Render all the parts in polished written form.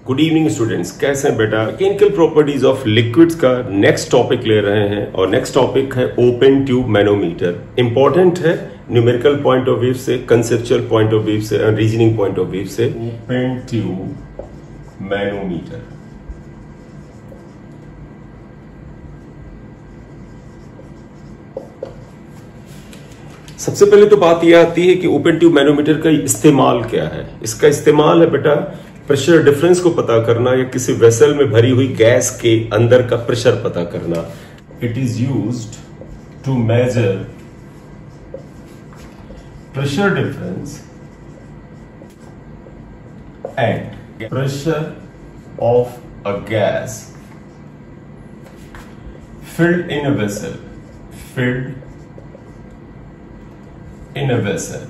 Good evening students, कैसे हैं बेटा। केमिकल प्रॉपर्टीज ऑफ लिक्विड्स का नेक्स्ट टॉपिक ले रहे हैं और नेक्स्ट टॉपिक है ओपन ट्यूब मैनोमीटर। इंपॉर्टेंट है न्यूमेरिकल पॉइंट ऑफ व्यू से, कंसेप्चुअल पॉइंट ऑफ व्यू से, रीजनिंग पॉइंट ऑफ व्यू से। ओपन ट्यूब मैनोमीटर सबसे पहले तो बात यह आती है कि ओपन ट्यूब मैनोमीटर का इस्तेमाल क्या है। इसका इस्तेमाल है बेटा प्रेशर डिफरेंस को पता करना या किसी वेसल में भरी हुई गैस के अंदर का प्रेशर पता करना। It is used to measure pressure difference at pressure of a gas filled in a vessel,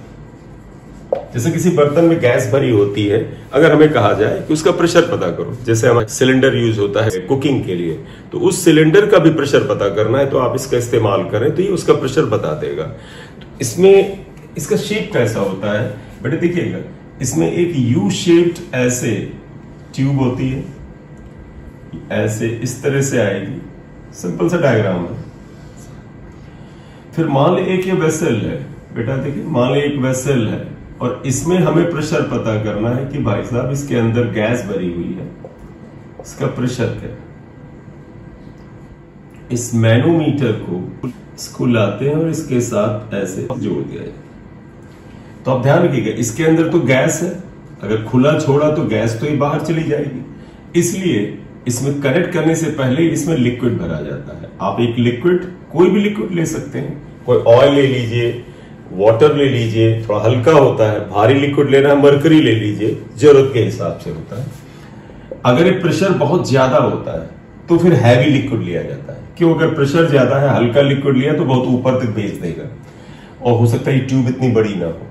जैसे किसी बर्तन में गैस भरी होती है, अगर हमें कहा जाए कि उसका प्रेशर पता करो, जैसे हमारा सिलेंडर यूज होता है कुकिंग के लिए, तो उस सिलेंडर का भी प्रेशर पता करना है तो आप इसका इस्तेमाल करें तो ये उसका प्रेशर बता देगा। तो इसमें इसका शेप कैसा होता है बेटे, देखिएगा इसमें एक यू शेप्ड ऐसे ट्यूब होती है, ऐसे इस तरह से आएगी, सिंपल सा डायग्राम है। फिर मान ली एक ये वेसल है बेटा, देखिए मान ली एक वेसल है और इसमें हमें प्रेशर पता करना है कि भाई साहब इसके अंदर गैस भरी हुई है, इसका प्रेशर क्या है। इस मैनोमीटर को इसको लाते हैं और इसके साथ ऐसे जोड़ दिया जाए। तो आप ध्यान रखिएगा, इसके अंदर तो गैस है, अगर खुला छोड़ा तो गैस तो ही बाहर चली जाएगी, इसलिए इसमें कनेक्ट करने से पहले इसमें लिक्विड भरा जाता है। आप एक लिक्विड, कोई भी लिक्विड ले सकते हैं, कोई ऑयल ले लीजिए, वाटर ले लीजिए, थोड़ा हल्का होता है, भारी लिक्विड लेना है मरकरी ले लीजिए, जरूरत के हिसाब से होता है। अगर ये प्रेशर बहुत ज्यादा होता है तो फिर हैवी लिक्विड लिया जाता है। क्यों? अगर प्रेशर ज्यादा है, हल्का लिक्विड लिया तो बहुत ऊपर तक भेज देगा और हो सकता है ट्यूब इतनी बड़ी ना हो।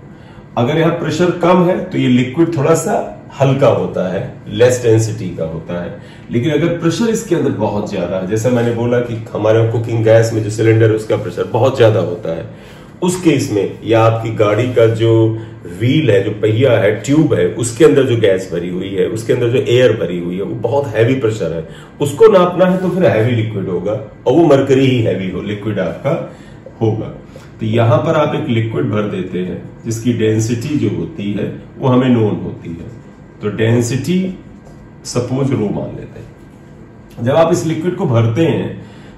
अगर यहाँ प्रेशर कम है तो ये लिक्विड थोड़ा सा हल्का होता है, लेस डेंसिटी का होता है। लेकिन अगर प्रेशर इसके अंदर बहुत ज्यादा है, जैसे मैंने बोला कि हमारे कुकिंग गैस में जो सिलेंडर है उसका प्रेशर बहुत ज्यादा होता है, उस केस में या आपकी गाड़ी का जो व्हील है, जो पहिया है, ट्यूब है, उसके अंदर जो गैस भरी हुई है, उसके अंदर जो एयर भरी हुई है, वो बहुत हैवी प्रेशर है, उसको नापना है तो फिर हैवी लिक्विड होगा और वो मरकरी ही हैवी हो लिक्विड आपका होगा। तो यहां पर आप एक लिक्विड भर देते हैं जिसकी डेंसिटी जो होती है वो हमें नोन होती है। तो डेंसिटी सपोज रो मान लेते हैं। जब आप इस लिक्विड को भरते हैं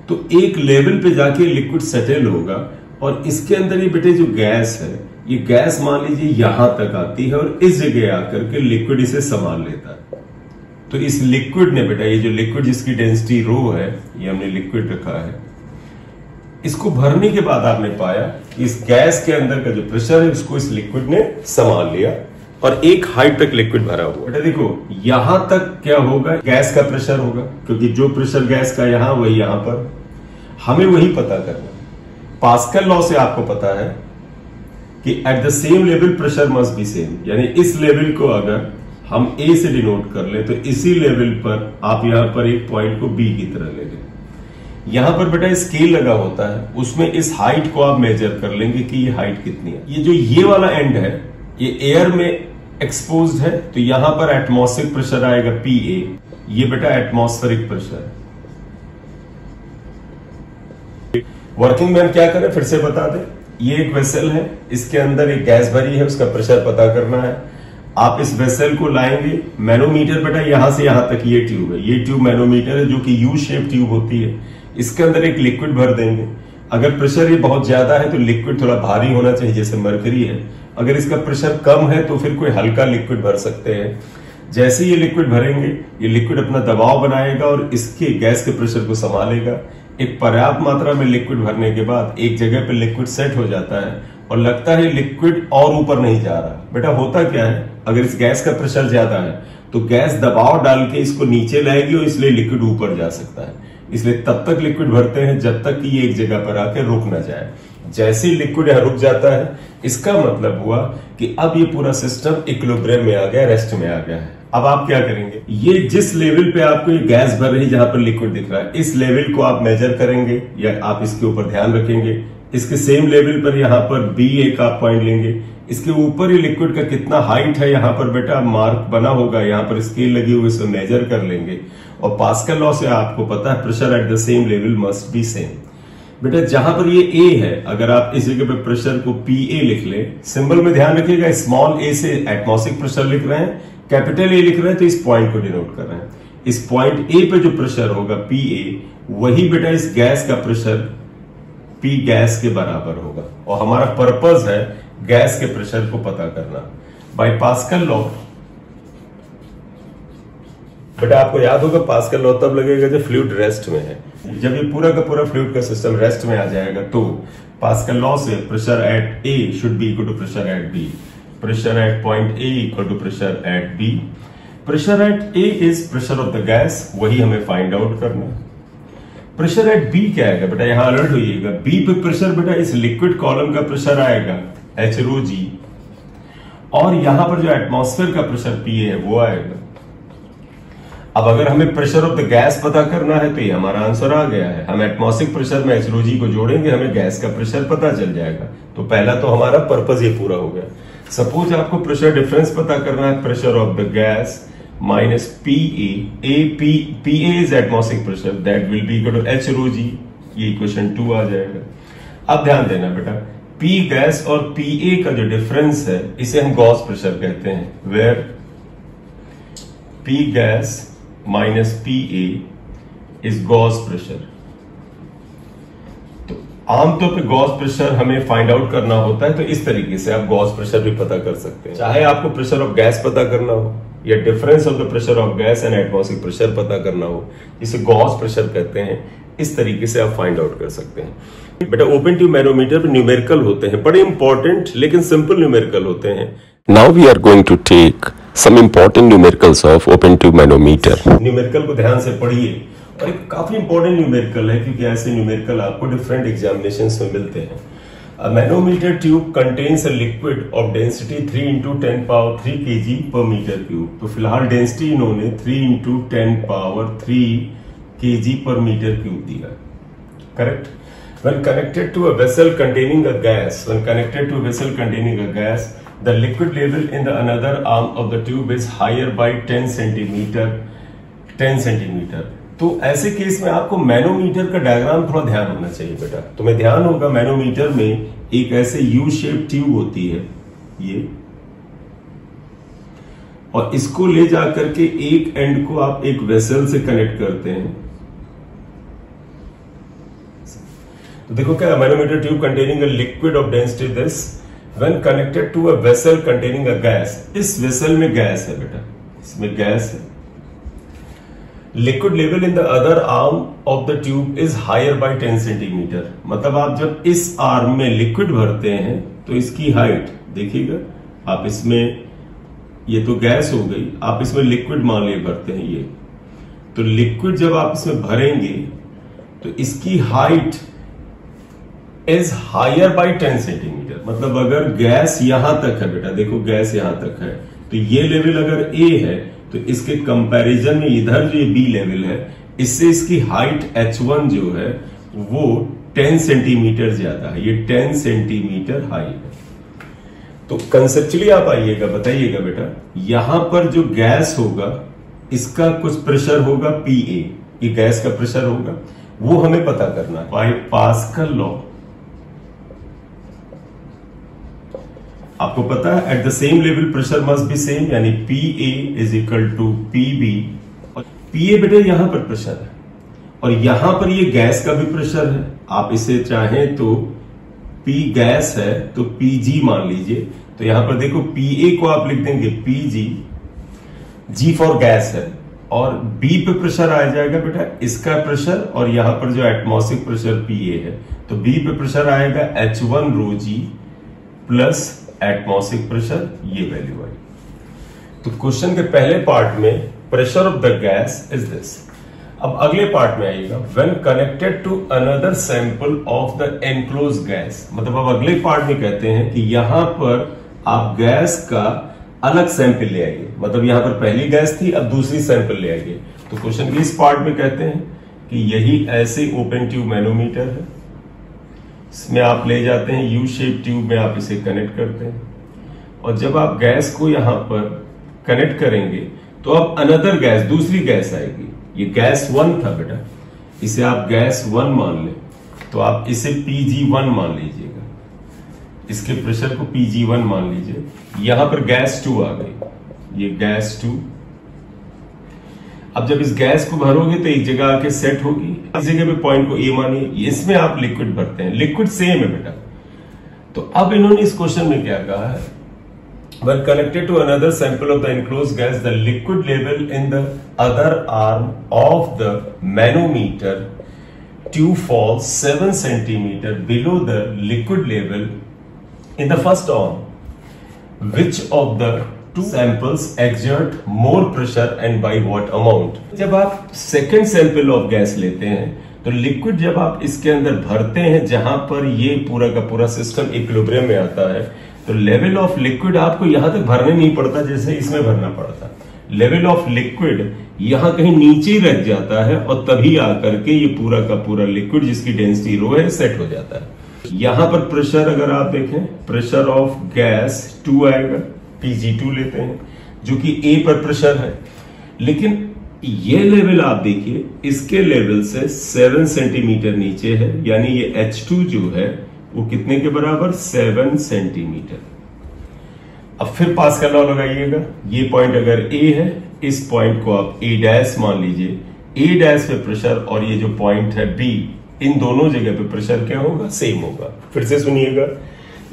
तो एक लेवल पे जाके लिक्विड सेटल होगा और इसके अंदर ये बेटे जो गैस है, ये गैस मान लीजिए यहां तक आती है और इस जगह आकर के लिक्विड इसे संभाल लेता है। तो इस लिक्विड ने बेटा, ये जो लिक्विड जिसकी डेंसिटी रो है, ये हमने लिक्विड रखा है, इसको भरने के बाद आपने पाया कि इस गैस के अंदर का जो प्रेशर है उसको इस लिक्विड ने संभाल लिया और एक हाइट तक लिक्विड भरा हुआ। बेटा देखो यहां तक क्या होगा, गैस का प्रेशर होगा, क्योंकि जो प्रेशर गैस का यहां वही यहां पर, हमें वही पता करना। पास्कल लॉ से आपको पता है कि eight the same level pressure must be same, यानी इस लेवल को अगर हम ए से डिनोट कर ले तो इसी लेवल पर आप यहां पर एक पॉइंट को बी की तरह ले लें। यहां पर बेटा स्केल लगा होता है, उसमें इस हाइट को आप मेजर कर लेंगे कि ये हाइट कितनी है। ये जो ये वाला एंड है ये एयर में एक्सपोज्ड है, तो यहां पर एटमॉस्फेरिक प्रेशर आएगा PA, ये बेटा एटमॉस्फेरिक प्रेशर है। वर्किंग मैन क्या करें फिर से बता दें, ये एक वेसल है, इसके अंदर एक गैस भरी है, उसका प्रेशर पता करना है। आप इस वेसल को लाएंगे, मैनोमीटर बेटा यहां से यहां तक ये ट्यूब है, ये ट्यूब मैनोमीटर है जो कि यू शेप ट्यूब होती है, इसके अंदर एक लिक्विड भर देंगे। अगर प्रेशर ये बहुत ज्यादा है तो लिक्विड थोड़ा भारी होना चाहिए, जैसे मरकरी है। अगर इसका प्रेशर कम है तो फिर कोई हल्का लिक्विड भर सकते हैं। जैसे ये लिक्विड भरेंगे, ये लिक्विड अपना दबाव बनाएगा और इसके गैस के प्रेशर को संभालेगा। एक पर्याप्त मात्रा में लिक्विड भरने के बाद एक जगह पे लिक्विड सेट हो जाता है और लगता है लिक्विड और ऊपर नहीं जा रहा। बेटा होता क्या है, अगर इस गैस का प्रेशर ज्यादा है तो गैस दबाव डाल के इसको नीचे लाएगी और इसलिए लिक्विड ऊपर जा सकता है। इसलिए तब तक लिक्विड भरते हैं जब तक कि ये एक जगह पर आके रुक ना जाए। जैसे ही लिक्विड यहां रुक जाता है, इसका मतलब हुआ कि अब ये पूरा सिस्टम इक्विलिब्रियम में आ गया, रेस्ट में आ गया है। अब आप क्या करेंगे, ये जिस लेवल पे आपको ये गैस भर रही है जहां पर लिक्विड दिख रहा है, इस लेवल को आप मेजर करेंगे या आप इसके ऊपर ध्यान रखेंगे। इसके सेम लेवल पर यहां पर B एक आप पॉइंट लेंगे, इसके ऊपर ही लिक्विड का कितना हाइट है यहाँ पर बेटा मार्क बना होगा, यहाँ पर स्केल लगी हुई, इसे मेजर कर लेंगे। और पास्कल लॉ से आपको पता है pressure at the same level must be same. बेटा जहां पर ये ए है, अगर आप इस जगह पे प्रेशर को पीए लिख ले, सिंबल में ध्यान रखिएगा स्मॉल ए से एटमॉस्फेरिक प्रेशर लिख रहे हैं, कैपिटल ए लिख रहे हैं तो इस पॉइंट को डिनोट कर रहे हैं। इस पॉइंट ए पे जो प्रेशर होगा पीए, वही बेटा इस गैस का प्रेशर पी गैस के बराबर होगा। और हमारा पर्पस है गैस के प्रेशर को पता करना बाय पास्कल लॉ। बेटा आपको याद होगा पास्कल लॉ तब लगेगा जब फ्लूइड रेस्ट में है। जब ये पूरा का पूरा फ्लूइड का सिस्टम रेस्ट में आ जाएगा तो पास्कल लॉ से pressure at A should be equal to pressure at B, pressure at point A equal to pressure at B. Pressure at A is pressure of the gas, वही हमें find out करना है। Pressure at B क्या आएगा बेटा, यहां alert होइएगा। B पे pressure बेटा इस लिक्विड कॉलम का प्रेशर आएगा एच रो जी, और यहां पर जो एटमॉस्फेयर का प्रेशर पी है वो आएगा। अब अगर हमें प्रेशर ऑफ द गैस पता करना है तो ये हमारा आंसर आ गया है। हम एटमॉस्फेरिक प्रेशर में एच रो जी को जोड़ेंगे, हमें गैस का प्रेशर पता चल जाएगा। तो पहला तो हमारा पर्पस ये पूरा हो गया। सपोज आपको प्रेशर डिफरेंस पता करना है, pressure of the gas minus P A is atmospheric pressure, that will be equal to H rho G. ये इक्वेशन 2 आ जाएगा। अब ध्यान देना बेटा, पी गैस और पी ए का जो डिफरेंस है इसे हम गॉस प्रेशर कहते हैं, where P gas minus P A is gauge pressure. तो आमतौर पे गॉस प्रेशर हमें फाइंड आउट करना होता है, तो इस तरीके से आप गॉस प्रेशर भी पता कर सकते हैं। चाहे आपको प्रेशर ऑफ गैस पता करना हो या difference of the pressure of gas and atmospheric pressure पता करना हो, जिसे गॉस प्रेशर कहते हैं, इस तरीके से आप फाइंड आउट कर सकते हैं। बेटा ओपन ट्यूब मैनोमीटर पे न्यूमेरिकल होते हैं, बड़े इंपॉर्टेंट लेकिन सिंपल न्यूमेरिकल होते हैं। Now we are going to take some important numericals of open tube manometer. Numerical को ध्यान से पढ़िए, और एक काफी इंपॉर्टेंट न्यूमेरिकल है क्योंकि ऐसे न्यूमेरिकल आपको डिफरेंट एग्जामिनेशंस में मिलते हैं। A manometer tube contains a liquid of density 3 into 10 power 3 kg per meter cube। तो फिलहाल डेंसिटी इन्होंने 3 into 10 power 3 kg per meter cube दिया, correct. When connected to a vessel containing a gas, the liquid level in the another arm of the tube is higher by 10 centimeter। तो ऐसे case में आपको manometer का diagram थोड़ा ध्यान होना चाहिए बेटा। तुम्हें ध्यान होगा मैनोमीटर में एक ऐसे यू शेप ट्यूब होती है ये, और इसको ले जाकर के एक एंड को आप एक वेसल से कनेक्ट करते हैं। तो देखो क्या, manometer tube containing a liquid of density this when connected to a vessel containing a gas. इस वेसल में गैस है बेटा, इसमें गैस है। Liquid level in the other arm of the tube is higher by 10 centimetre. मतलब आप जब इस आर्म में लिक्विड भरते हैं तो इसकी हाइट देखिएगा, आप इसमें, ये तो गैस हो गई, आप इसमें लिक्विड मान लिए भरते हैं ये, तो लिक्विड जब आप इसमें भरेंगे तो इसकी height is higher by 10 centimetre. मतलब अगर गैस यहां तक है बेटा, देखो गैस यहां तक है, तो ये लेवल अगर ए है तो इसके कंपैरिजन में इधर जो बी लेवल है, इससे इसकी हाइट h1 जो है वो 10 सेंटीमीटर ज्यादा है, ये 10 सेंटीमीटर हाई है। तो कंसेप्चुअली आप आइएगा, बताइएगा बेटा, यहां पर जो गैस होगा इसका कुछ प्रेशर होगा PA, ये गैस का प्रेशर होगा, वो हमें पता करना है बाय पास्कल लॉ। आपको पता है at the same level pressure must be same, यानी PA is equal to PB। और PA बेटा यहां पर प्रेशर है और यहां पर ये गैस का भी प्रेशर है। आप इसे चाहें तो P गैस है तो PG मान लीजिए। तो यहां पर देखो PA को आप लिख देंगे PG, G फॉर गैस है, और B पे प्रेशर आ जाएगा बेटा इसका प्रेशर, और यहां पर जो एटमॉस्फेरिक प्रेशर PA है तो B पे प्रेशर आएगा H1 rho G plus atmospheric pressure, ये वैल्यू आई। तो क्वेश्चन के पहले पार्ट में pressure of the gas is this. अब अगले पार्ट में आइएगा, when connected to another sample of the enclose gas. मतलब अब अगले पार्ट में कहते हैं कि यहां पर आप गैस का अलग सैंपल ले आइए। मतलब यहां पर पहली गैस थी, अब दूसरी सैंपल ले आइए। तो क्वेश्चन के इस पार्ट में कहते हैं कि यही ऐसे ओपन ट्यूब मैनोमीटर है, इसमें आप ले जाते हैं यू शेप ट्यूब में, आप इसे कनेक्ट करते हैं। और जब आप गैस को यहां पर कनेक्ट करेंगे तो अब अनदर गैस, दूसरी गैस आएगी। ये गैस 1 था बेटा, इसे आप गैस 1 मान लें, तो आप इसे PG1 मान लीजिएगा, इसके प्रेशर को PG1 मान लीजिए। यहां पर गैस 2 आ गई, ये गैस 2। अब जब इस गैस को भरोगे तो एक जगह आके सेट होगी, इस जगह पे पॉइंट को A मानिए, इसमें आप लिक्विड भरते हैं, लिक्विड सेम है बेटा। तो अब इन्होंने इस क्वेश्चन में क्या कहा है, when connected to another sample of the enclosed gas, the liquid level in the other arm of the manometer tube falls 7 centimeter below the liquid level in the first arm. Which of the two samples exert more pressure and by what amount? जब आप second sample of gas लेते हैं तो liquid जब आप इसके अंदर भरते हैं, जहां पर ये पूरा का पूरा सिस्टम इक्विलिब्रियम में आता है, तो लेवल ऑफ लिक्विड आपको यहां तक भरने नहीं पड़ता जैसे इसमें भरना पड़ता। लेवल ऑफ लिक्विड यहां कहीं नीचे ही रख जाता है और तभी आकर के ये पूरा का पूरा लिक्विड जिसकी डेंसिटी रो है सेट हो जाता है। यहां पर प्रेशर अगर आप देखें, प्रेशर ऑफ गैस 2 आएगा, PG2 लेते हैं, जो कि A पर प्रेशर है। लेकिन ये लेवल आप देखिए, इसके लेवल से 7 सेंटीमीटर नीचे है, यानी ये H2 जो है वो कितने के बराबर, 7 सेंटीमीटर। अब फिर पास्कल लॉ लगाइएगा, ये पॉइंट अगर A है, इस पॉइंट को आप A' मान लीजिए। A' पे प्रेशर और ये जो पॉइंट है B, इन दोनों जगह पे प्रेशर क्या होगा, सेम होगा। फिर से सुनिएगा,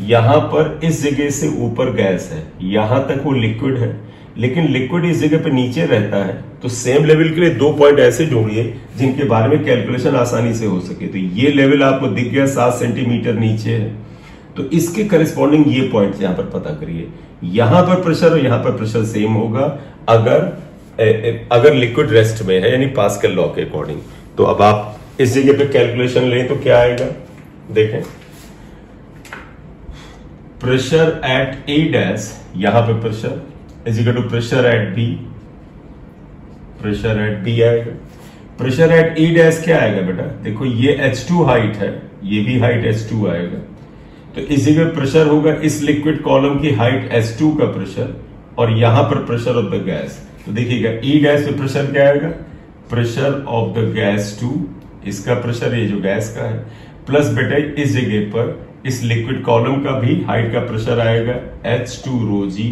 यहां पर इस जगह से ऊपर गैस है, यहां तक वो लिक्विड है, लेकिन लिक्विड इस जगह पे नीचे रहता है, तो सेम लेवल के लिए 2 पॉइंट ऐसे जोड़िए जिनके बारे में कैलकुलेशन आसानी से हो सके। तो ये लेवल आपको दिख गया 7 सेंटीमीटर नीचे है, तो इसके करस्पॉन्डिंग ये पॉइंट यहां पर पता करिए। यहां पर प्रेशर और यहां पर प्रेशर सेम होगा अगर लिक्विड रेस्ट में है, यानी पास्कल लॉ के अकॉर्डिंग। तो अब आप इस जगह पे कैलकुलेशन लें तो क्या आएगा, देखें, प्रेशर एट A', यहां पे pressure is equal to pressure at B, pressure at B आएगा। प्रेशर एट A' क्या आएगा बेटा, देखो ये H2 हाइट है, ये भी हाइट H2 आएगा, तो इस जगह प्रेशर होगा इस लिक्विड कॉलम की हाइट H2 का प्रेशर, और यहां पर प्रेशर ऑफ द गैस। तो देखिएगा E' पे प्रेशर क्या आएगा, प्रेशर ऑफ द गैस 2, इसका प्रेशर ये जो गैस का है, प्लस बेटा इस जगह पर इस लिक्विड कॉलम का भी हाइट का प्रेशर आएगा H2 rho G,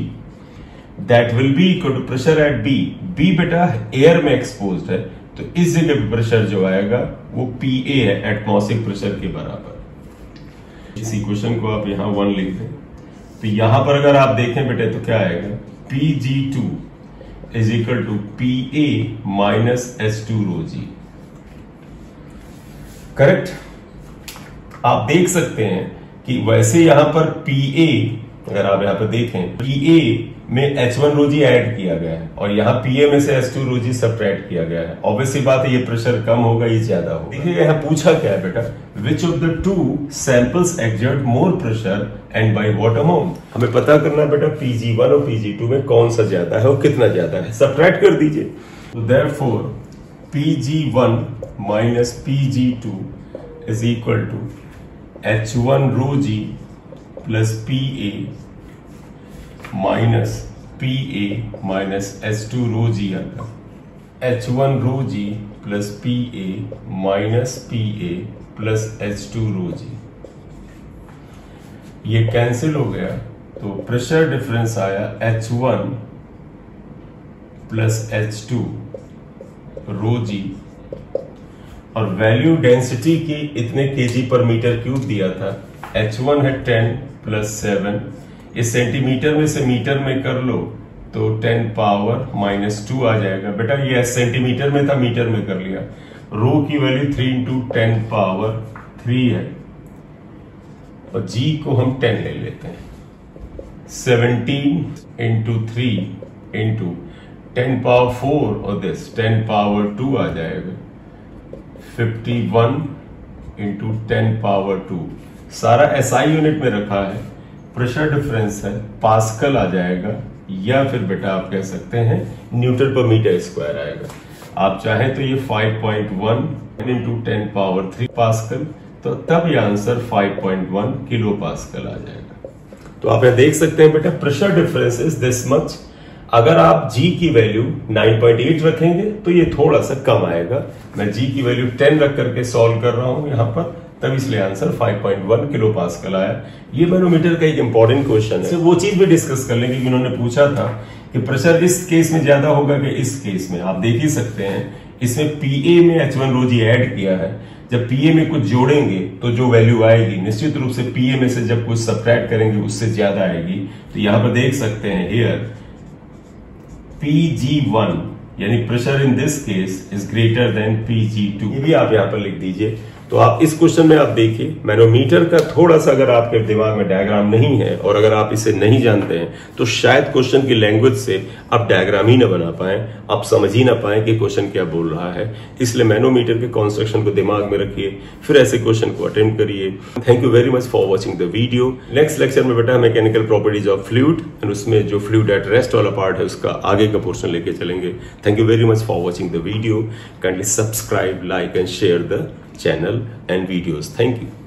that will be equal to pressure at B। B बेटा एयर में एक्सपोज्ड है, तो इस जगह पे प्रेशर जो आएगा वो PA है, एटमॉस्फेरिक प्रेशर के बराबर। इस इक्वेशन को आप यहां 1 लिख दें, तो यहां पर अगर आप देखें बेटे तो क्या आएगा, PG2 is equal to PA minus H2 rho G। Correct. आप देख सकते हैं कि वैसे यहां पर PA, अगर आप यहां पर देखें, PA में H1 रो G ऐड किया गया है और यहां PA में से H2 रो G सब्ट्रैक्ट किया गया है। ऑब्वियसली बात है, ये प्रेशर कम होगा, ये ज्यादा होगा। देखिए यहां पूछा क्या है बेटा, which of the 2 samples exert more pressure and by what amount. हमें पता करना है बेटा PG1 और PG2 में कौन सा ज्यादा है और कितना ज्यादा है, सब्ट्रैक्ट कर दीजिए। तो therefore PG1 minus PG2 is equal to H1 rho G plus PA minus PA minus H2 rho G आएगा, H1 rho G plus PA minus PA plus H2 rho G। ये कैंसिल हो गया, तो pressure difference आया H1 plus H2 rho G, और value density की इतने kg पर मीटर क्यूब दिया था। H1 है 10 प्लस 7, इस सेंटीमीटर में से मीटर में कर लो तो 10 पावर माइनस 2 आ जाएगा। बेटा ये सेंटीमीटर में था, मीटर में कर लिया। रो की वैल्यू 3 इंटू 10 पावर 3 है, और G को हम 10 ले लेते हैं। 17 इंटू 3 इंटू 10 पावर 4 और दिस 10 पावर 2 आ जाएगा। 51 इंटू 10 पावर 2, सारा SI यूनिट में रखा है, प्रेशर डिफरेंस है, पास्कल आ जाएगा, या फिर बेटा आप कह सकते हैं न्यूटन पर मीटर स्क्वायर आएगा। आप चाहें तो ये 5.1 इंटू 10 पावर 3 पास्कल, तो तब ये आंसर 5.1 किलो पास्कल आ जाएगा। तो आप यहाँ देख सकते हैं बेटा pressure difference is this much. अगर आप G की वैल्यू 9.8 रखेंगे तो ये थोड़ा सा कम आएगा। मैं G की वैल्यू 10 रख करके सॉल्व कर रहा हूं यहाँ पर, तब इसलिए आंसर 5.1 किलो पास्कल आया। ये मैनोमीटर का एक इंपॉर्टेंट क्वेश्चन है। वो चीज भी डिस्कस कर लेंगे कि उन्होंने पूछा था कि प्रेशर इस केस में ज्यादा होगा कि इस केस में। आप देख ही सकते हैं इसमें PA में H1 ρg ऐड किया है। जब PA में कुछ जोड़ेंगे तो जो वैल्यू आएगी निश्चित रूप से PA में से जब कुछ सब्ट्रैक्ट करेंगे उससे ज्यादा आएगी। तो यहां पर देख सकते हैं हियर PG1 यानी pressure in this case is greater than PG2। ये भी आप यहां पर लिख दीजिए। तो आप इस क्वेश्चन में आप देखिए मैनोमीटर का थोड़ा सा अगर आपके दिमाग में डायग्राम नहीं है और अगर आप इसे नहीं जानते हैं तो शायद क्वेश्चन की लैंग्वेज से आप डायग्राम ही ना बना पाए, आप समझ ही ना पाए कि क्वेश्चन क्या बोल रहा है। इसलिए मैनोमीटर के कॉन्स्ट्रक्शन को दिमाग में रखिए, फिर ऐसे क्वेश्चन को अटेम्प्ट करिए। Thank you very much for watching the video. Next lecture में बेटा mechanical properties of fluid and उसमें जो फ्लूइड एट रेस्ट वाला पार्ट है उसका आगे का पोर्शन लेके चलेंगे। Thank you very much for watching the video. Kindly subscribe, like and share the channel and videos. Thank you.